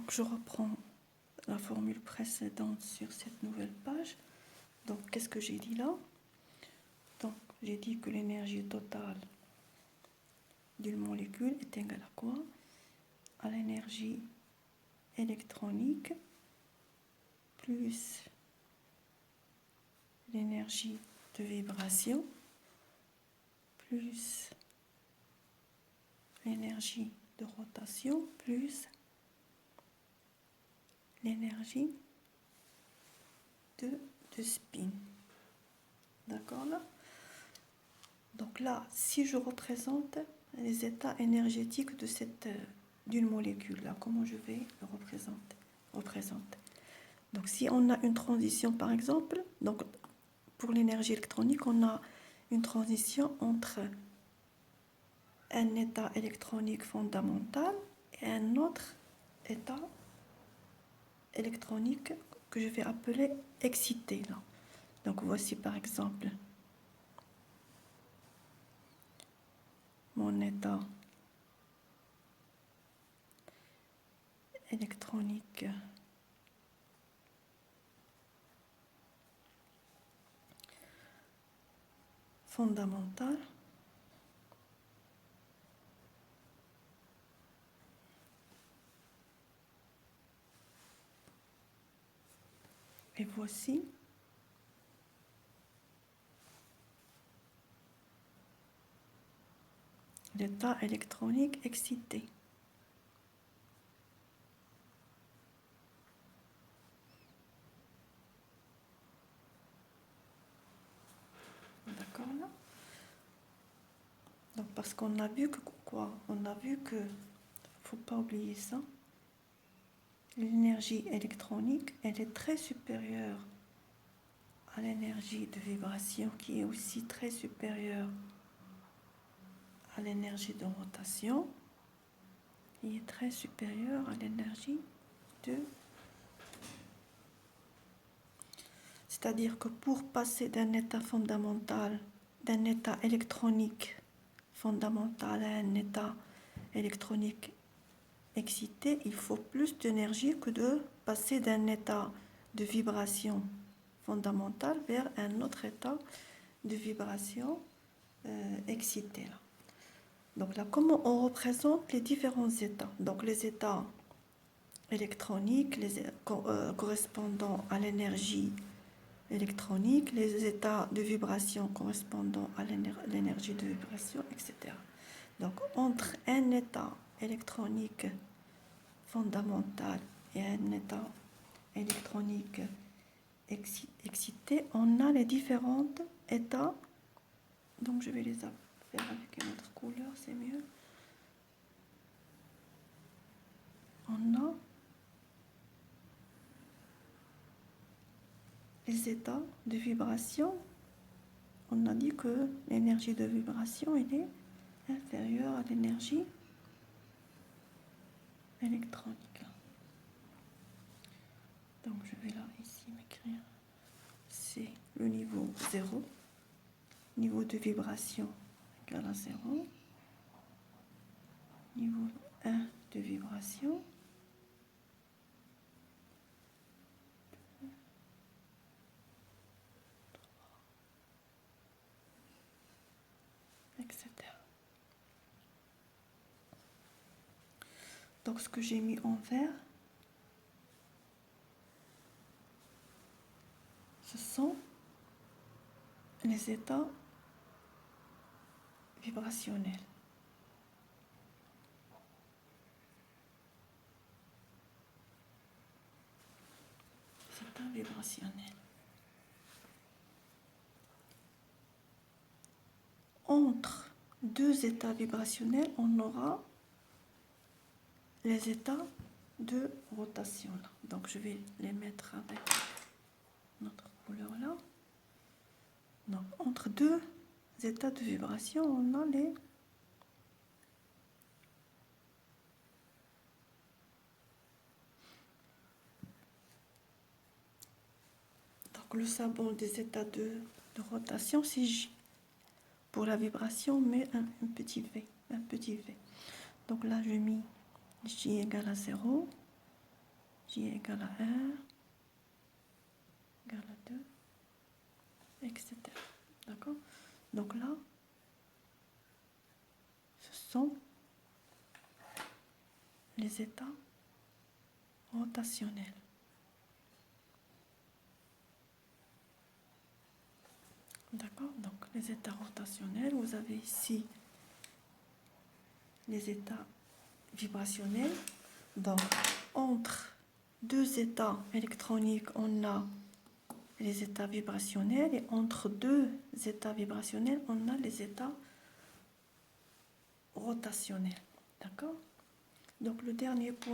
Donc je reprends la formule précédente sur cette nouvelle page. Donc qu'est-ce que j'ai dit là? Donc j'ai dit que l'énergie totale d'une molécule est égale à quoi? À l'énergie électronique plus l'énergie de vibration plus l'énergie de rotation plus l'énergie de spin. D'accord là? Donc là, si je représente les états énergétiques de d'une molécule, là, comment je vais le représenter? Donc si on a une transition par exemple, donc pour l'énergie électronique, on a une transition entre un état électronique fondamental et un autre état électronique que je vais appeler excité. Là. Donc voici par exemple mon état électronique fondamental. Et voici l'état électronique excité. D'accord là? Donc parce qu'on a vu que quoi? On a vu que, faut pas oublier ça, l'énergie électronique, elle est très supérieure à l'énergie de vibration qui est aussi très supérieure à l'énergie de rotation, qui est très supérieure à l'énergie de... C'est-à-dire que pour passer d'un état fondamental, d'un état électronique fondamental à un état électronique excité, il faut plus d'énergie que de passer d'un état de vibration fondamentale vers un autre état de vibration excité. Donc là, comment on représente les différents états? Donc les états électroniques, correspondant à l'énergie électronique, les états de vibration correspondant à l'énergie de vibration, etc. Donc entre un état électronique fondamental et un état électronique excité, on a les différents états. Donc je vais les faire avec une autre couleur, c'est mieux. On a les états de vibration. On a dit que l'énergie de vibration elle est inférieure à l'énergie électronique. Donc je vais là ici m'écrire. C'est le niveau 0. Niveau de vibration égale à 0. Niveau 1 de vibration. Etc. Donc ce que j'ai mis en vert, ce sont les états vibrationnels. Les états vibrationnels. Entre deux états vibrationnels, on aura les états de rotation. Donc je vais les mettre avec notre couleur là. Donc entre deux états de vibration, on a les le symbole des états de rotation, c'est J. Pour la vibration, mais un petit V. Un petit V. Donc là, je mets J égale à 0. J égale à R, égale à 2, etc. D'accord? Donc là, ce sont les états rotationnels. D'accord? Donc les états rotationnels, vous avez ici les états vibrationnels. Donc entre deux états électroniques, on a les états vibrationnels, et entre deux états vibrationnels, on a les états rotationnels. D'accord? Donc le dernier point